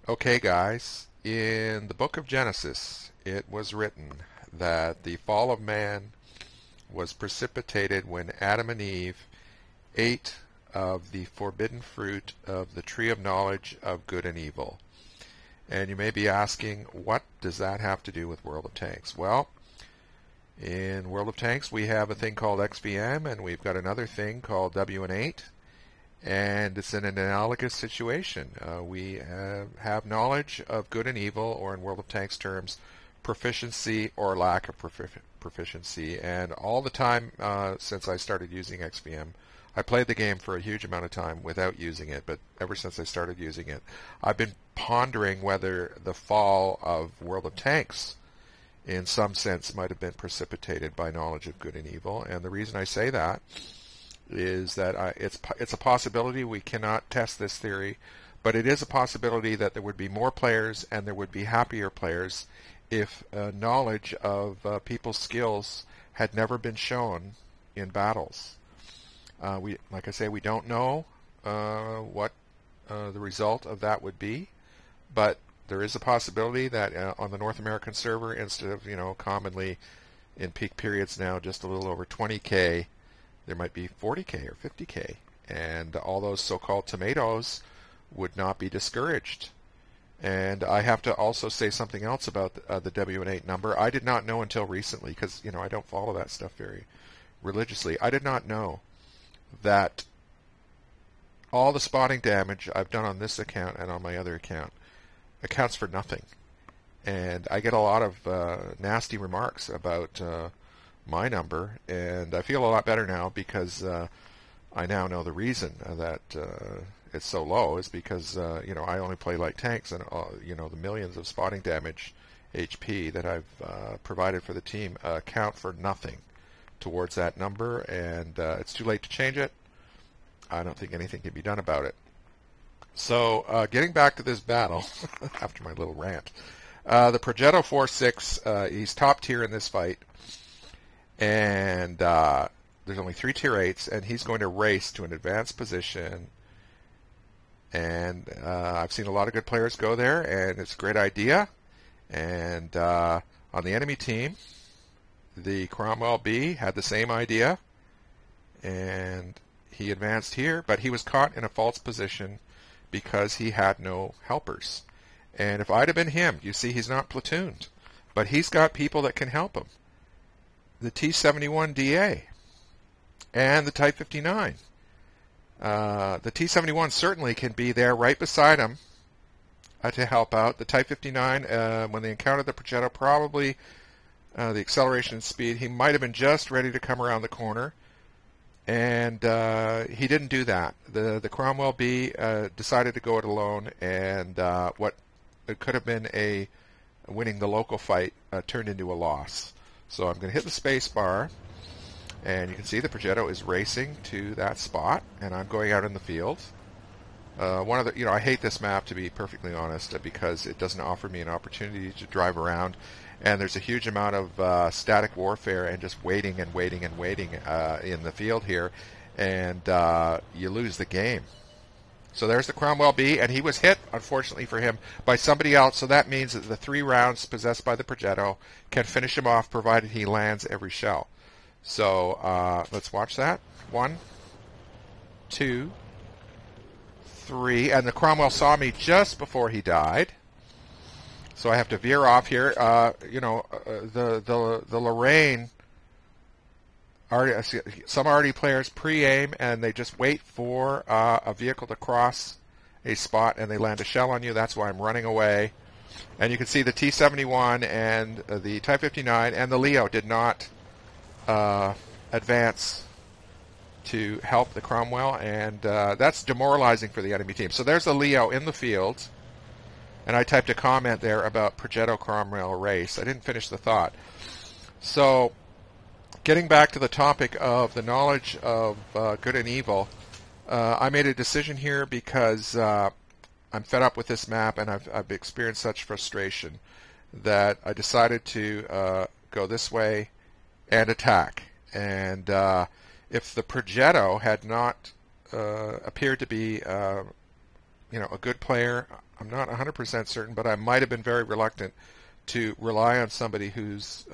Okay, guys, in the book of Genesis, it was written that the fall of man was precipitated when Adam and Eve ate of the forbidden fruit of the tree of knowledge of good and evil. And you may be asking, what does that have to do with World of Tanks? Well, in World of Tanks, we have a thing called XVM, and we've got another thing called WN8. And it's in an analogous situation. We have knowledge of good and evil, or in World of Tanks terms, proficiency or lack of proficiency. And all the time since I started using XVM, I played the game for a huge amount of time without using it, but ever since I started using it, I've been pondering whether the fall of World of Tanks in some sense might have been precipitated by knowledge of good and evil. And the reason I say that is that it's a possibility. We cannot test this theory, but it is a possibility that there would be more players and there would be happier players if knowledge of people's skills had never been shown in battles. Like I say, we don't know what the result of that would be, but there is a possibility that on the North American server, instead of commonly in peak periods now just a little over 20K, there might be 40K or 50K, and all those so-called tomatoes would not be discouraged. And I have to also say something else about the WN8 number. I did not know until recently, because I don't follow that stuff very religiously. I did not know that all the spotting damage I've done on this account and on my other account accounts for nothing. And I get a lot of nasty remarks about my number, and I feel a lot better now because I now know the reason that it's so low is because I only play light tanks, and the millions of spotting damage HP that I've provided for the team account for nothing towards that number, and it's too late to change it. I don't think anything can be done about it. So getting back to this battle after my little rant, the Progetto 4-6, he's top tier in this fight. And there's only 3 tier 8s, and he's going to race to an advanced position. And I've seen a lot of good players go there, and it's a great idea. And on the enemy team, the Cromwell B had the same idea, and he advanced here, but he was caught in a false position because he had no helpers. And if I'd have been him, you see he's not platooned, but he's got people that can help him. The T-71DA and the Type 59. The T-71 certainly can be there right beside him to help out. The Type 59, when they encountered the Progetto, probably the acceleration and speed, he might have been just ready to come around the corner, and he didn't do that. The Cromwell B decided to go it alone, and what it could have been a winning the local fight turned into a loss. So I'm going to hit the space bar, and you can see the Progetto is racing to that spot, and I'm going out in the field. I hate this map, to be perfectly honest, because it doesn't offer me an opportunity to drive around, and there's a huge amount of static warfare and just waiting and waiting and waiting in the field here, and you lose the game. So there's the Cromwell B, and he was hit, unfortunately for him, by somebody else. So that means that the 3 rounds possessed by the Progetto can finish him off, provided he lands every shell. So let's watch that. 1, 2, 3, and the Cromwell saw me just before he died. So I have to veer off here. The Lorraine. Some RD players pre-aim, and they just wait for a vehicle to cross a spot, and they land a shell on you. That's why I'm running away. And you can see the T-71 and the Type 59 and the Leo did not advance to help the Cromwell, and that's demoralizing for the enemy team. So there's the Leo in the field, and I typed a comment there about Progetto Cromwell race. I didn't finish the thought. So getting back to the topic of the knowledge of good and evil, I made a decision here because I'm fed up with this map, and I've experienced such frustration that I decided to go this way and attack. And if the Progetto had not appeared to be a good player. I'm not 100% certain, but I might have been very reluctant to rely on somebody who's,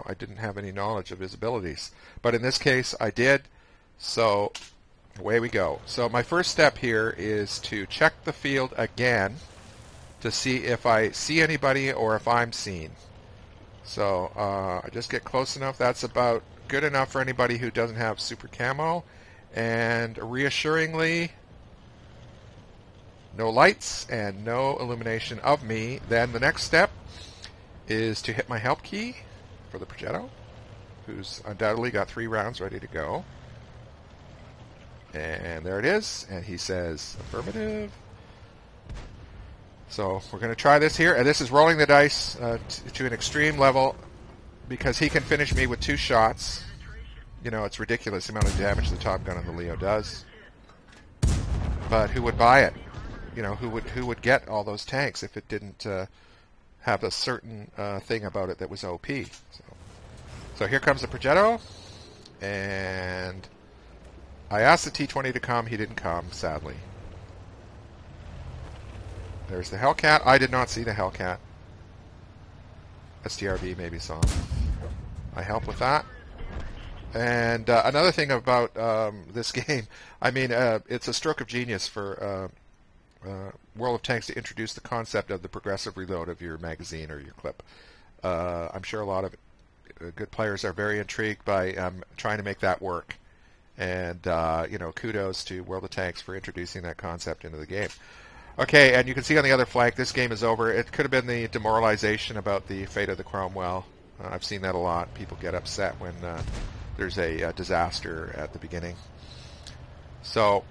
I didn't have any knowledge of his abilities. But in this case, I did. So away we go. So my first step here is to check the field again to see if I see anybody or if I'm seen. So I just get close enough. That's about good enough for anybody who doesn't have super camo. And reassuringly, no lights and no illumination of me. Then the next step is to hit my help key for the Progetto, who's undoubtedly got 3 rounds ready to go. And there it is. And he says affirmative. So we're going to try this here. And this is rolling the dice to an extreme level because he can finish me with 2 shots. It's ridiculous the amount of damage the Top Gun on the Leo does. But who would buy it? Who would get all those tanks if it didn't have a certain thing about it that was OP? So here comes the Progetto, and I asked the T-20 to come. He didn't come, sadly. There's the Hellcat. I did not see the Hellcat. STRB maybe saw him. I help with that. And another thing about this game, it's a stroke of genius for World of Tanks to introduce the concept of the progressive reload of your magazine or your clip. I'm sure a lot of good players are very intrigued by trying to make that work. And, kudos to World of Tanks for introducing that concept into the game. Okay, and you can see on the other flank, this game is over. It could have been the demoralization about the fate of the Cromwell. I've seen that a lot. People get upset when there's a disaster at the beginning. So,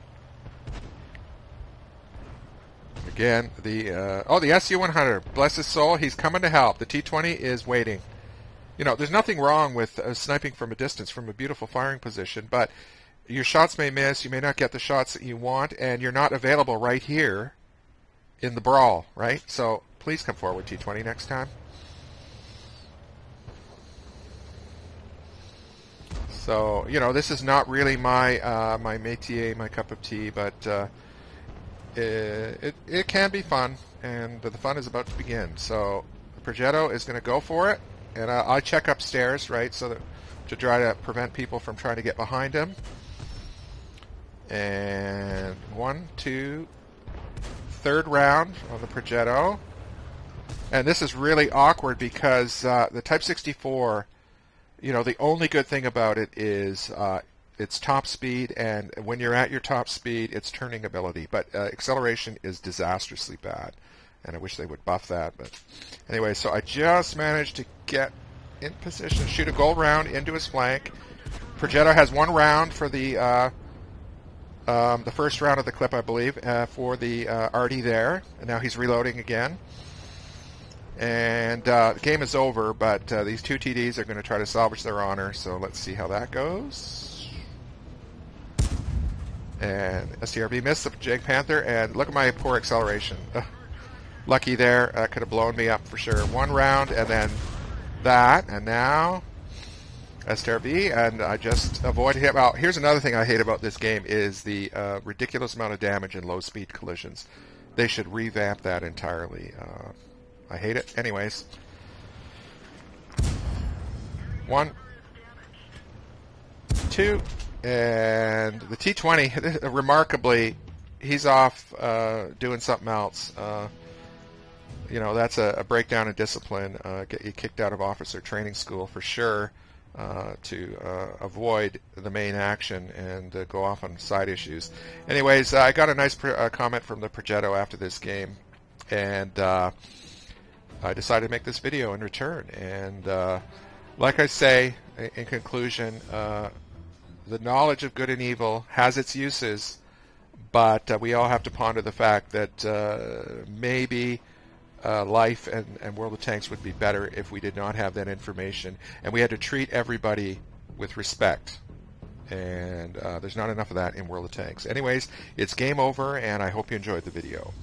again, the SU-100, bless his soul, he's coming to help. The T-20 is waiting. There's nothing wrong with sniping from a distance, from a beautiful firing position, but your shots may miss, you may not get the shots that you want, and you're not available right here in the brawl, right? So please come forward, T-20, next time. So, this is not really my my métier, my cup of tea, but it can be fun, and the fun is about to begin. So the Progetto is going to go for it, and I check upstairs, right, so that to try to prevent people from trying to get behind him. And 1, 2, third round on the Progetto. And this is really awkward because the Type 64, the only good thing about it is its top speed, and when you're at your top speed, its turning ability. But acceleration is disastrously bad, and I wish they would buff that. But anyway, so I just managed to get in position, shoot a gold round into his flank. Progetto has 1 round for the first round of the clip, I believe, for the arty there. And now he's reloading again. And the game is over, but these 2 TDs are going to try to salvage their honor, so let's see how that goes. And STRB missed the Jag Panther, and look at my poor acceleration. Lucky there, could have blown me up for sure. 1 round, and then that, and now STRB, and I just avoid him. Well, here's another thing I hate about this game is the ridiculous amount of damage in low-speed collisions. They should revamp that entirely. I hate it. Anyways. 1, 2, and the T-20, remarkably, he's off doing something else. That's a breakdown in discipline. Get you kicked out of officer training school for sure to avoid the main action and go off on side issues. Anyways, I got a nice comment from the Progetto after this game, and I decided to make this video in return. And like I say, in conclusion, the knowledge of good and evil has its uses, but we all have to ponder the fact that maybe life and World of Tanks would be better if we did not have that information, and we had to treat everybody with respect. And there's not enough of that in World of Tanks. Anyways, it's game over, and I hope you enjoyed the video.